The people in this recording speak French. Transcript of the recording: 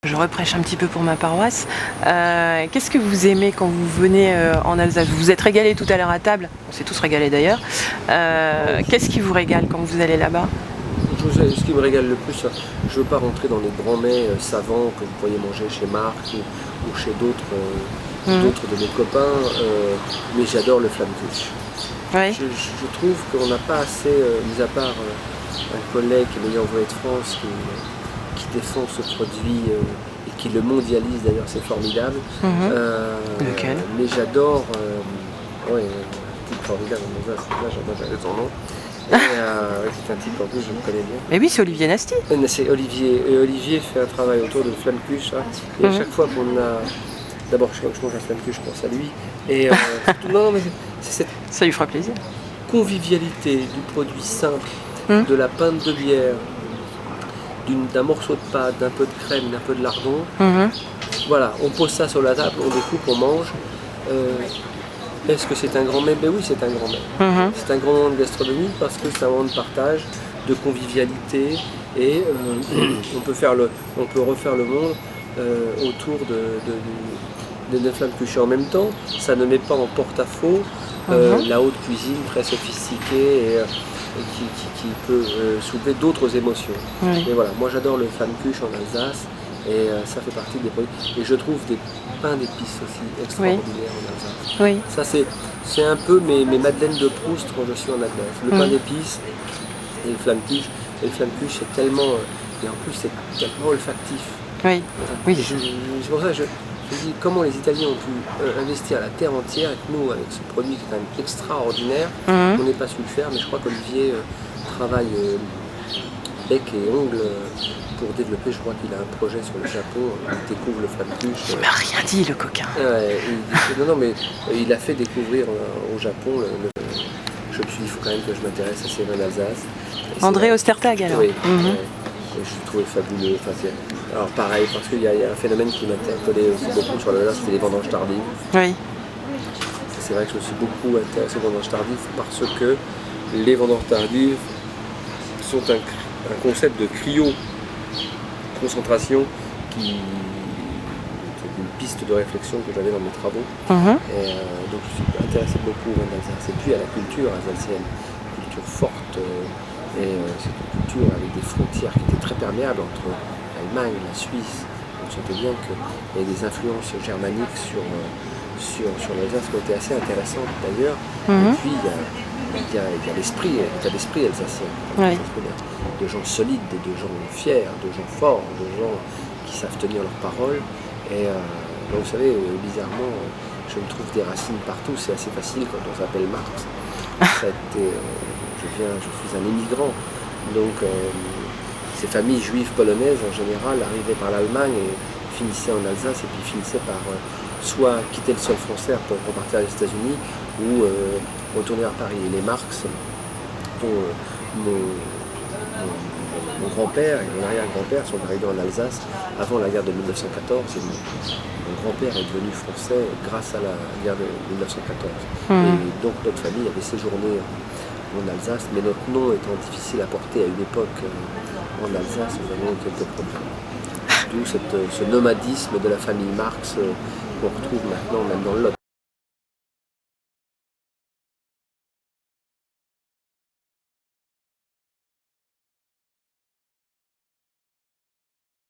Je reprêche un petit peu pour ma paroisse. Qu'est-ce que vous aimez quand vous venez en Alsace? Vous vous êtes régalé tout à l'heure à table, on s'est tous régalés d'ailleurs. Qu'est-ce qui vous régale quand vous allez là-bas? Ce qui me régale le plus, je ne veux pas rentrer dans les grands mets savants que vous pourriez manger chez Marc ou chez d'autres de mes copains, mais j'adore le Flammkuchen. Oui. Je trouve qu'on n'a pas assez, mis à part un collègue meilleur volet de France qui défend ce produit et qui le mondialise d'ailleurs, c'est formidable. Lequel? Mais j'adore, ouais, un type formidable en Alsace, là j'avais son nom. C'est un type en plus, je me connais bien. Mais oui, c'est Olivier Nasty. C'est Olivier. Et Olivier fait un travail autour de Flammkuchen. Et à chaque fois qu'on a. D'abord, je mange un Flammkuchen, je pense à lui. Et non, mais c'est cette Ça lui fera plaisir. convivialité du produit simple, de la pinte de bière, d'un morceau de pâte, d'un peu de crème, d'un peu de lardon. Voilà, on pose ça sur la table, on découpe, on mange. Est-ce que c'est un grand mets? Ben oui, c'est un grand mets. C'est un grand moment de gastronomie parce que c'est un moment de partage, de convivialité et on peut refaire le monde autour de Flammkuchen. En même temps, ça ne met pas en porte-à-faux la haute cuisine très sophistiquée et qui peut soulever d'autres émotions. Oui. Mais voilà, moi j'adore le Flammkuchen en Alsace. Et ça fait partie des produits. Et je trouve des pains d'épices aussi extraordinaires en Alsace. Oui. Ça c'est un peu mes madeleines de Proust quand je suis en Alsace. Le pain d'épices et le Flammkuchen. Et le Flammkuchen c'est tellement. Et en plus c'est tellement olfactif. Oui. Oui. C'est pour ça que je dis comment les Italiens ont pu investir la terre entière et que nous, avec ce produit qui est quand même extraordinaire, on n'est pas su le faire, mais je crois qu'Olivier travaille bec et ongles pour développer. Je crois qu'il a un projet sur le Japon, il découvre le Flammkuchen. Il m'a rien dit, le coquin. Non, mais il a fait découvrir au Japon. Je me suis dit, il faut quand même que je m'intéresse à ces vins d'Alsace. André Ostertag alors. Oui, je trouvais fabuleux. Alors pareil, parce qu'il y a un phénomène qui m'interpellait aussi beaucoup sur l'Alsace, c'était les vendanges tardives. Oui. C'est vrai que je me suis beaucoup intéressé aux vendanges tardives parce que les vendanges tardives sont un concept de cryo-concentration qui est une piste de réflexion que j'avais dans mes travaux. Et donc je suis intéressé beaucoup aux vins d'Alsace. Et puis à la culture alsacienne, culture forte. Et c'est une culture avec des frontières qui étaient très perméables entre l'Allemagne et la Suisse. On sentait bien qu'il y avait des influences germaniques sur l'Alsace qui ont été assez intéressantes d'ailleurs. Et puis il y a l'esprit alsacien. Oui. De gens solides, de gens fiers, de gens forts, de gens qui savent tenir leurs paroles. Et donc, vous savez, bizarrement, je me trouve des racines partout. C'est assez facile quand on s'appelle Marx. Je suis un immigrant. Donc ces familles juives polonaises en général arrivaient par l'Allemagne et finissaient en Alsace et puis finissaient par soit quitter le sol français pour repartir aux États-Unis ou retourner à Paris. Et les Marx, dont mon grand-père et mon arrière-grand-père sont arrivés en Alsace avant la guerre de 1914. Et mon grand-père est devenu français grâce à la guerre de 1914. Et donc notre famille avait séjourné en Alsace, mais notre nom étant difficile à porter à une époque en Alsace, nous avons quelques problèmes. D'où ce nomadisme de la famille Marx qu'on retrouve maintenant même dans le Lot.